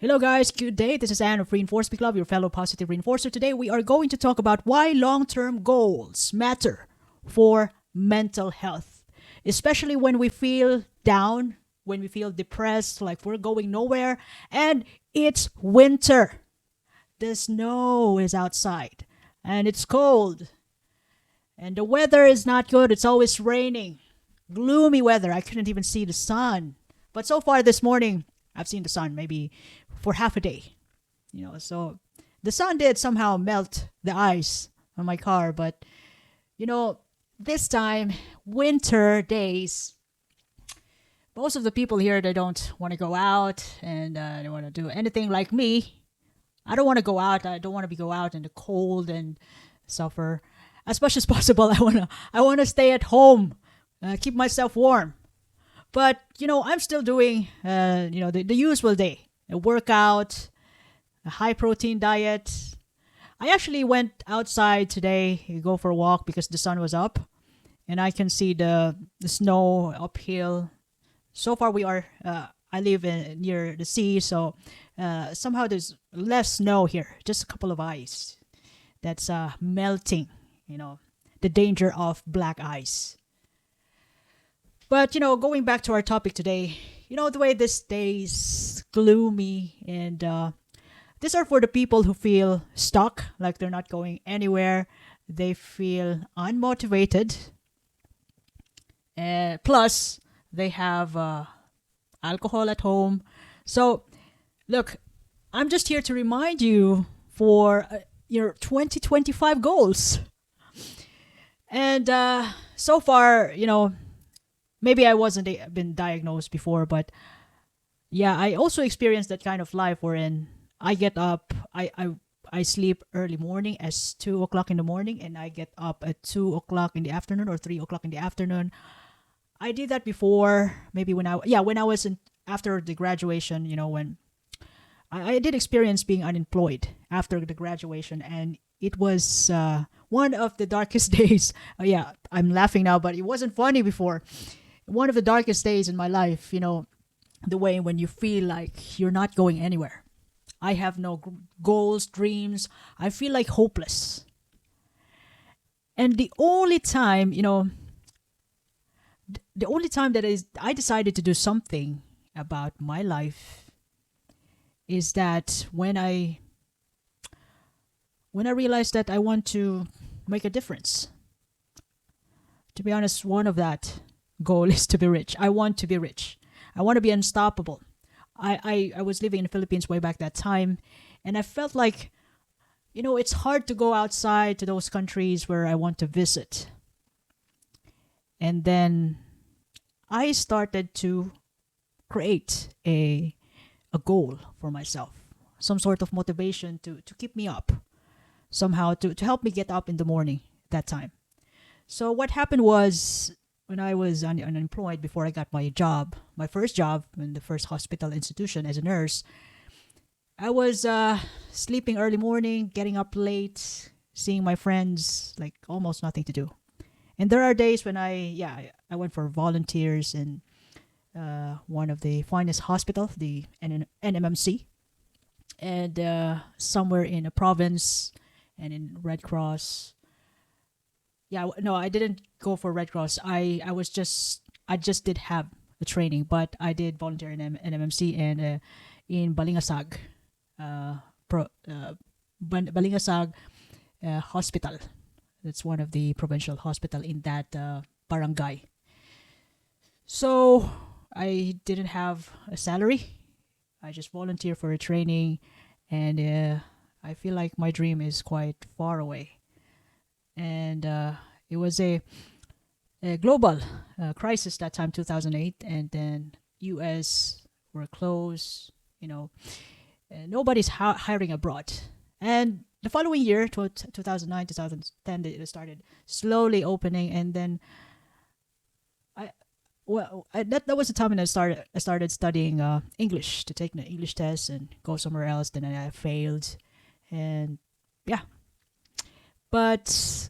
Hello, guys. Good day. This is Anne of Reinforcement Club, your fellow positive reinforcer. Today, we are going to talk about why long term goals matter for mental health, especially when we feel down, when we feel depressed, like we're going nowhere, and it's winter. The snow is outside, and it's cold, and the weather is not good. It's always raining, gloomy weather. I couldn't even see the sun. But so far this morning, I've seen the sun maybe for half a day. So the sun did somehow melt the ice on my car, but you know, this time, winter days, most of the people here, they don't want to go out and they want to do anything like me. I don't want to go out. I don't want to be go out in the cold and suffer. As much as possible, I wanna stay at home, keep myself warm. But I'm still doing the usual day, a workout, a high protein diet. I actually went outside today, go for a walk because the sun was up, and I can see the snow uphill. So far, we are. I live near the sea, so somehow there's less snow here, just a couple of ice that's melting. The danger of black ice. But going back to our topic today, the way this day is gloomy, and these are for the people who feel stuck, like they're not going anywhere. They feel unmotivated, plus they have alcohol at home. So, look, I'm just here to remind you for your 2025 goals. And so far, maybe I wasn't been diagnosed before, but yeah, I also experienced that kind of life wherein I get up, I sleep early morning as 2 o'clock in the morning, and I get up at 2 o'clock in the afternoon or 3 o'clock in the afternoon. I did that before, maybe when I was in after the graduation, when I did experience being unemployed after the graduation, and it was one of the darkest days. Yeah, I'm laughing now, but it wasn't funny before. One of the darkest days in my life, the way when you feel like you're not going anywhere. I have no goals, dreams. I feel like hopeless. And the only time, the only time that I decided to do something about my life is that when I realized that I want to make a difference. To be honest, one of that goal is to be rich. I want to be rich. I want to be unstoppable. I was living in the Philippines way back that time, and I felt like, it's hard to go outside to those countries where I want to visit. And then I started to create a goal for myself, some sort of motivation to keep me up, somehow to help me get up in the morning that time. So what happened was, when I was unemployed before I got my job, my first job in the first hospital institution as a nurse, I was sleeping early morning, getting up late, seeing my friends, like almost nothing to do. And there are days when I went for volunteers in one of the finest hospital, the NMMC, and somewhere in a province, and in Red Cross. Yeah, no, I didn't go for Red Cross. I just did have the training, but I did volunteer in NMMC and in Balingasag, Balingasag Hospital. That's one of the provincial hospital in that barangay. So I didn't have a salary. I just volunteer for a training, and I feel like my dream is quite far away. And it was a global crisis that time, 2008, and then U.S. were closed. Nobody's hiring abroad, and the following year, 2009, 2010, they started slowly opening, and then that was the time when I started studying English, to take the English test and go somewhere else. Then I failed, and yeah, but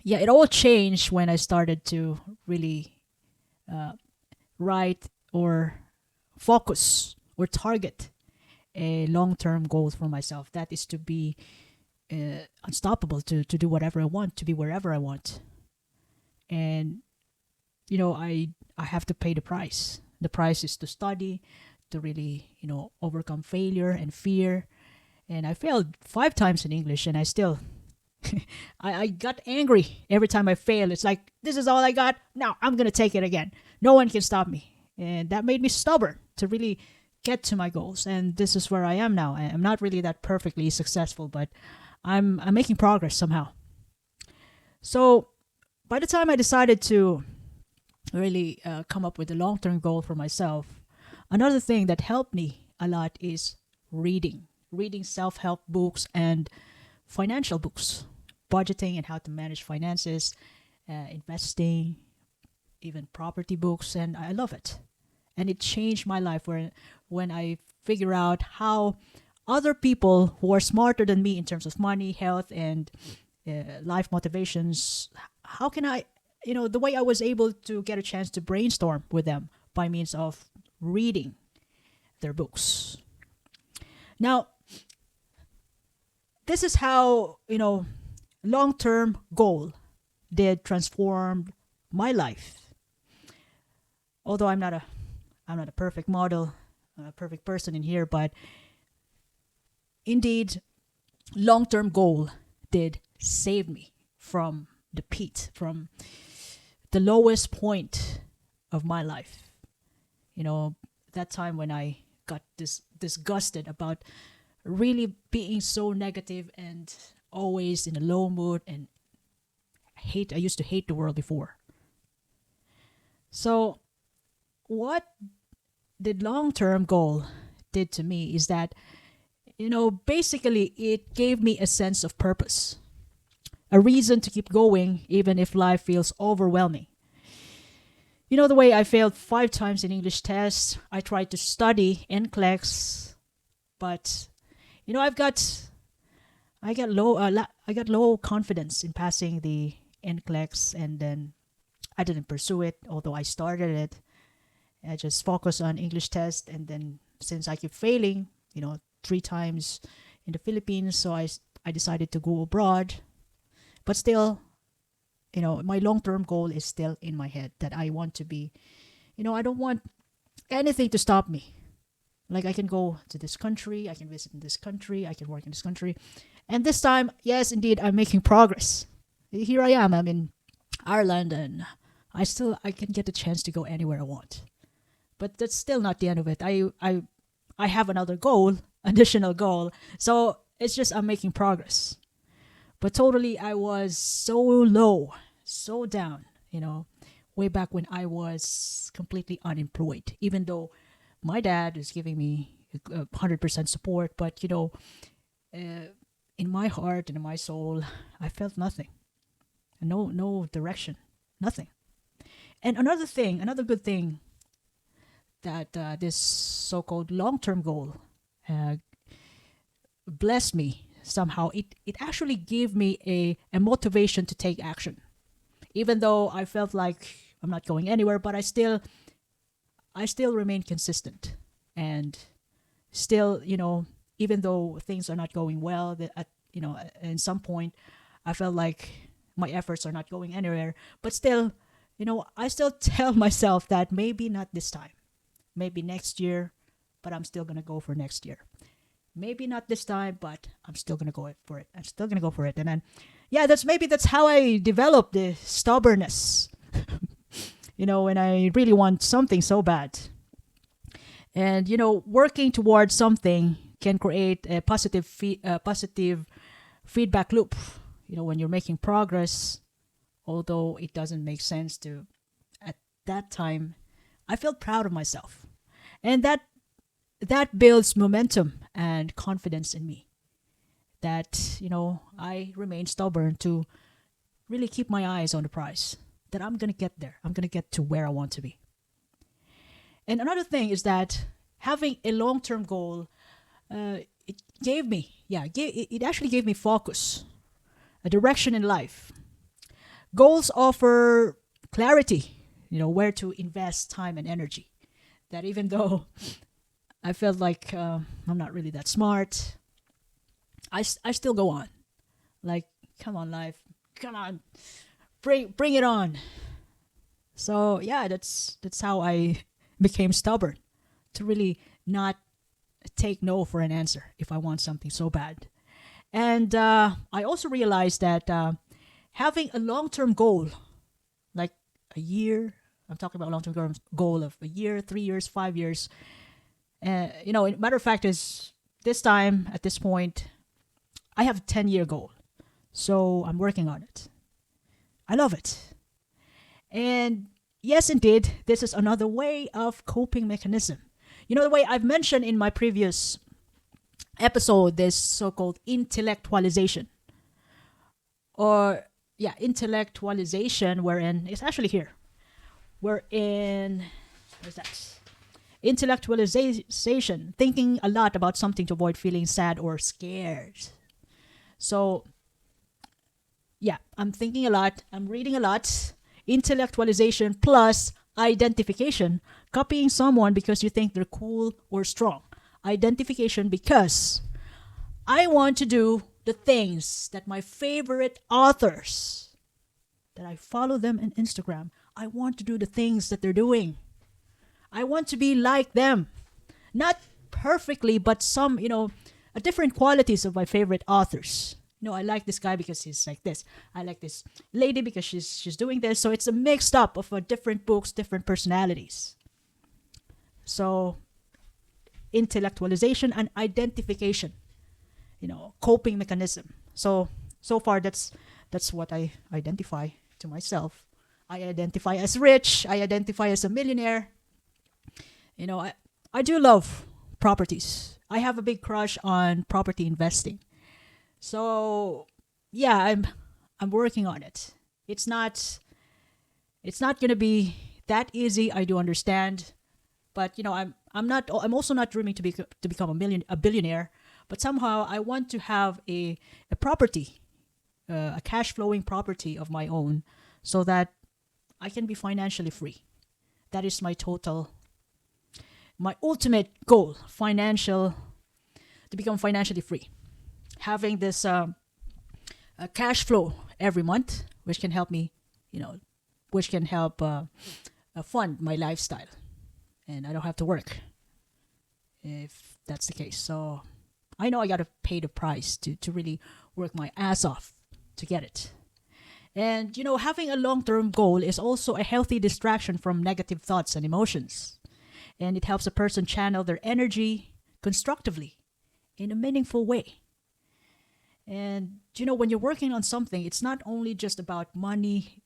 yeah, it all changed when I started to really write or focus or target a long-term goal for myself. That is to be unstoppable, to do whatever I want, to be wherever I want. And I have to pay the price. The price is to study, to really overcome failure and fear. And I failed 5 times in English, and I still I got angry every time I failed. It's like, this is all I got. Now I'm gonna take it again. No one can stop me. And that made me stubborn to really get to my goals. And this is where I am now. I'm not really that perfectly successful, but I'm making progress somehow. So by the time I decided to really come up with a long-term goal for myself, another thing that helped me a lot is reading self-help books and financial books, budgeting and how to manage finances, investing, even property books. And I love it. And it changed my life when I figure out how other people who are smarter than me in terms of money, health, and life motivations, how can I, the way I was able to get a chance to brainstorm with them by means of reading their books. Now, this is how, long-term goal did transform my life. Although I'm not a perfect model, a perfect person in here, but indeed, long-term goal did save me from the pit, from the lowest point of my life. That time when I got disgusted about really being so negative and always in a low mood, and I used to hate the world before. So what the long-term goal did to me is that, basically it gave me a sense of purpose, a reason to keep going even if life feels overwhelming. The way I failed 5 times in English tests, I tried to study NCLEX, but I got low confidence in passing the NCLEX, and then I didn't pursue it, although I started it. I just focused on English test, and then since I keep failing, 3 times in the Philippines, so I decided to go abroad. But still, my long-term goal is still in my head, that I want to be, I don't want anything to stop me. Like, I can go to this country, I can visit in this country, I can work in this country. And this time, yes, indeed, I'm making progress. Here I am, I'm in Ireland, and I can get the chance to go anywhere I want. But that's still not the end of it. I have another goal, additional goal. So it's just I'm making progress. But totally, I was so low, so down, way back when I was completely unemployed, even though my dad is giving me 100% support. But, in my heart and in my soul, I felt nothing. No direction, nothing. And another good thing that this so-called long-term goal blessed me somehow. It actually gave me a motivation to take action. Even though I felt like I'm not going anywhere, but I still remain consistent. And still, even though things are not going well, at some point, I felt like my efforts are not going anywhere. But still, I still tell myself that maybe not this time. Maybe next year, but I'm still going to go for next year. Maybe not this time, but I'm still going to go for it. I'm still going to go for it. And then, that's how I developed the stubbornness. When I really want something so bad. And, working towards something can create a positive feedback loop. When you're making progress, although it doesn't make sense to, at that time, I felt proud of myself. And that builds momentum and confidence in me. That, I remain stubborn to really keep my eyes on the prize. That I'm going to get there. I'm going to get to where I want to be. And another thing is that having a long-term goal, it actually gave me focus, a direction in life. Goals offer clarity, where to invest time and energy. That even though I felt like I'm not really that smart. I still go on. Like, come on, life. Come on. Bring it on. So yeah, that's how I became stubborn, to really not take no for an answer if I want something so bad. And I also realized that having a long term goal, like a year, I'm talking about long term goal of a year, 3 years, 5 years. Matter of fact, is this time at this point, I have a 10-year goal. So I'm working on it. I love it. And yes, indeed, this is another way of coping mechanism. The way I've mentioned in my previous episode, this so-called intellectualization. Or, yeah, intellectualization, wherein, it's actually here. Wherein, where's that? Intellectualization, thinking a lot about something to avoid feeling sad or scared. So, yeah, I'm thinking a lot, I'm reading a lot. Intellectualization plus identification, copying someone because you think they're cool or strong. Identification because I want to do the things that my favorite authors, that I follow them on Instagram, I want to do the things that they're doing. I want to be like them. Not perfectly, but some, different qualities of my favorite authors. I like this guy because he's like this. I like this lady because she's doing this. So it's a mixed up of different books, different personalities. So intellectualization and identification, coping mechanism. So far that's what I identify to myself. I identify as rich. I identify as a millionaire. I do love properties. I have a big crush on property investing. So yeah, I'm working on it. It's not going to be that easy. I do understand, but I'm also not dreaming to become a billionaire. But somehow I want to have a property, a cash flowing property of my own, so that I can be financially free. That is my ultimate goal, to become financially free. Having this a cash flow every month, which can help me, which can help fund my lifestyle, and I don't have to work if that's the case. So I know I got to pay the price to really work my ass off to get it. And having a long-term goal is also a healthy distraction from negative thoughts and emotions, and it helps a person channel their energy constructively in a meaningful way. And when you're working on something, it's not only just about money.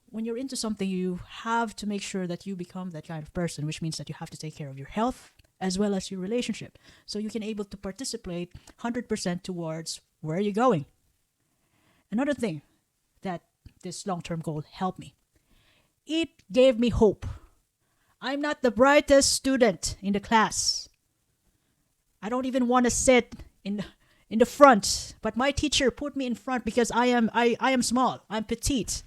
When you're into something, you have to make sure that you become that kind of person, which means that you have to take care of your health as well as your relationship, so you can able to participate 100% towards where you're going. Another thing that this long-term goal helped me, it gave me hope. I'm not the brightest student in the class. I don't even want to sit in the front, but my teacher put me in front because I am small. I'm petite,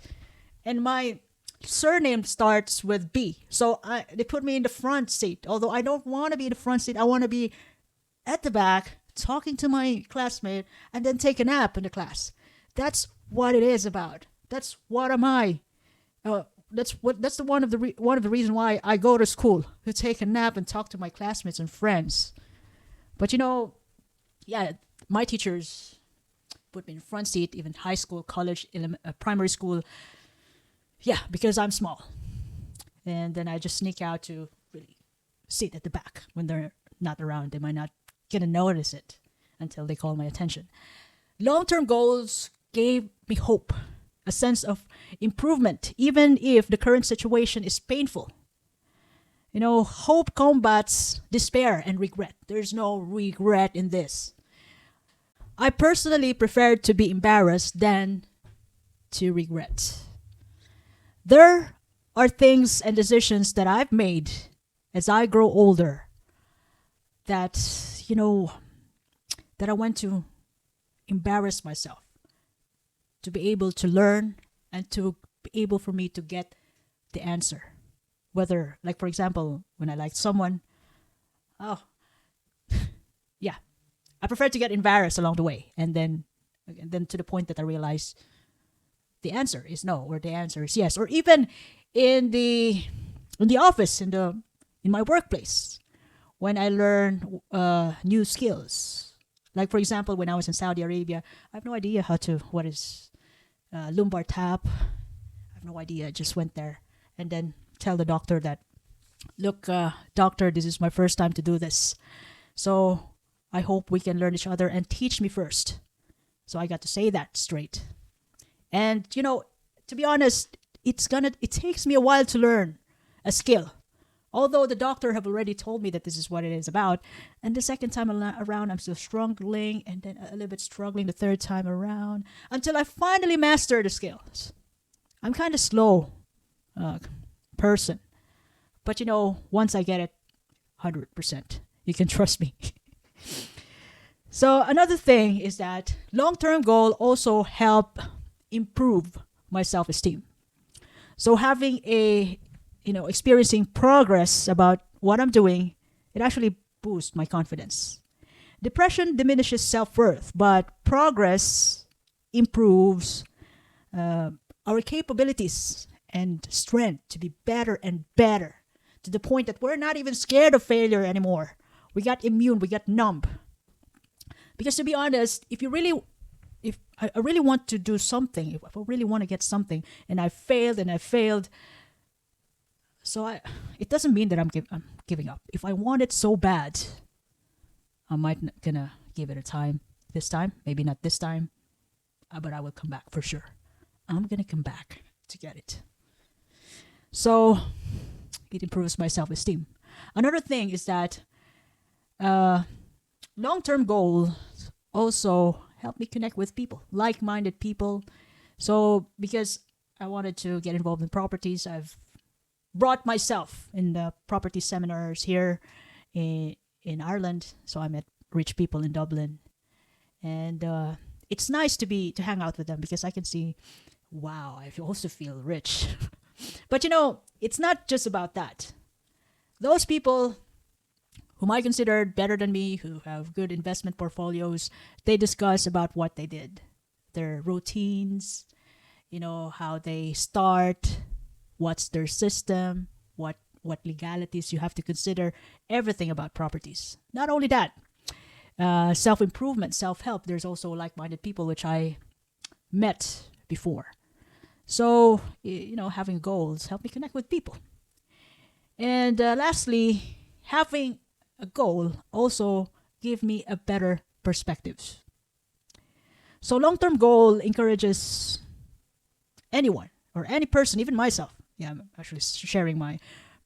and my surname starts with B. So they put me in the front seat. Although I don't want to be in the front seat, I want to be at the back talking to my classmate and then take a nap in the class. That's what it is about. That's what am I. That's one of the reasons why I go to school, to take a nap and talk to my classmates and friends. But yeah, my teachers put me in front seat, even high school, college, primary school. Yeah, because I'm small. And then I just sneak out to really sit at the back when they're not around. They might not get to notice it until they call my attention. Long-term goals gave me hope, a sense of improvement, even if the current situation is painful. Hope combats despair and regret. There's no regret in this. I personally prefer to be embarrassed than to regret. There are things and decisions that I've made as I grow older that, that I want to embarrass myself, to be able to learn and to be able for me to get the answer. Whether, like for example, when I liked someone, Oh, yeah. I prefer to get embarrassed along the way, and then to the point that I realize the answer is no, or the answer is yes, or even in the office, in my workplace, when I learn new skills. Like for example, when I was in Saudi Arabia, I have no idea what is lumbar tap. I have no idea. I just went there and then tell the doctor that, look, doctor, this is my first time to do this. So I hope we can learn each other and teach me first. So I got to say that straight. And to be honest, it takes me a while to learn a skill. Although the doctor have already told me that this is what it is about. And the second time around, I'm still struggling, and then a little bit struggling the third time around, until I finally master the skills. I'm kind of slow person. But once I get it, 100%, you can trust me. So another thing is that long-term goal also help improve my self-esteem. So having experiencing progress about what I'm doing, it actually boosts my confidence. Depression diminishes self-worth, but progress improves our capabilities and strength to be better and better, to the point that we're not even scared of failure anymore. We got immune, we got numb. Because to be honest, if I really want to do something, if I really want to get something, and I failed, so it doesn't mean that I'm giving up. If I want it so bad, I might not gonna give it a time. This time, maybe not this time, but I will come back for sure. I'm gonna come back to get it. So it improves my self-esteem. Another thing is that long-term goals also help me connect with people, like-minded people. So because I wanted to get involved in properties, I've brought myself in the property seminars here in Ireland. So I met rich people in Dublin, and it's nice to hang out with them, because I can see, wow, I also feel rich. But it's not just about that. Those people whom I consider better than me, who have good investment portfolios, they discuss about what they did, their routines, how they start, what's their system, what legalities you have to consider, everything about properties. Not only that, self-improvement, self-help. There's also like-minded people which I met before. So, having goals help me connect with people. And lastly, having a goal also give me a better perspective. So long-term goal encourages anyone or any person, even myself. Yeah, I'm actually sharing my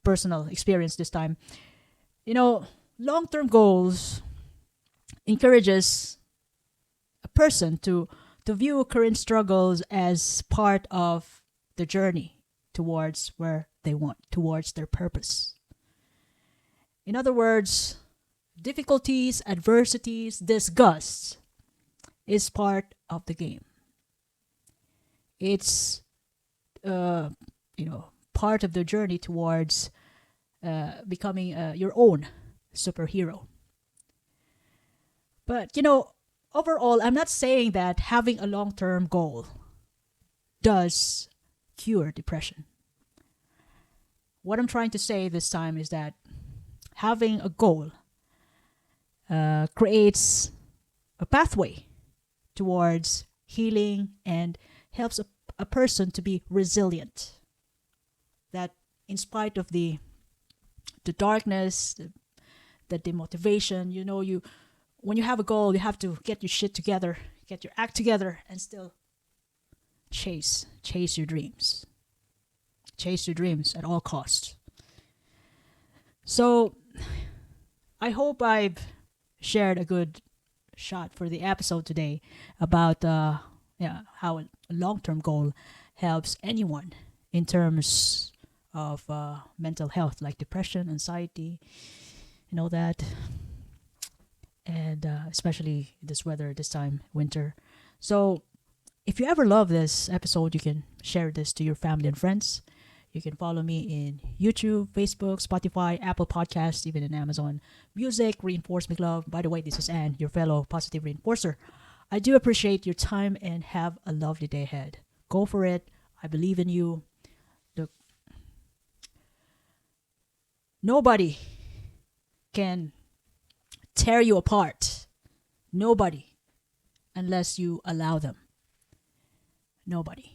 personal experience this time. Long-term goals encourages a person to view current struggles as part of the journey towards where they want, towards their purpose. In other words, difficulties, adversities, disgusts is part of the game. It's part of the journey towards becoming your own superhero. But overall, I'm not saying that having a long-term goal does cure depression. What I'm trying to say this time is that having a goal creates a pathway towards healing and helps a person to be resilient. That in spite of the darkness, the demotivation, when you have a goal, you have to get your shit together, get your act together, and still chase your dreams. Chase your dreams at all costs. So, I hope I've shared a good shot for the episode today about how a long-term goal helps anyone in terms of mental health, like depression, anxiety, that, and especially this weather this time, winter. So if you ever love this episode, you can share this to your family and friends. You can follow me in YouTube, Facebook, Spotify, Apple Podcasts, even in Amazon Music. Reinforce Me Love. By the way, this is Anne, your fellow positive reinforcer. I do appreciate your time and have a lovely day ahead. Go for it. I believe in you. Look, nobody can tear you apart. Nobody, unless you allow them. Nobody.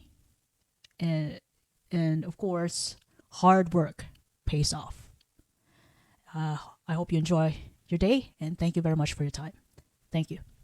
And of course, hard work pays off. I hope you enjoy your day, and thank you very much for your time. Thank you.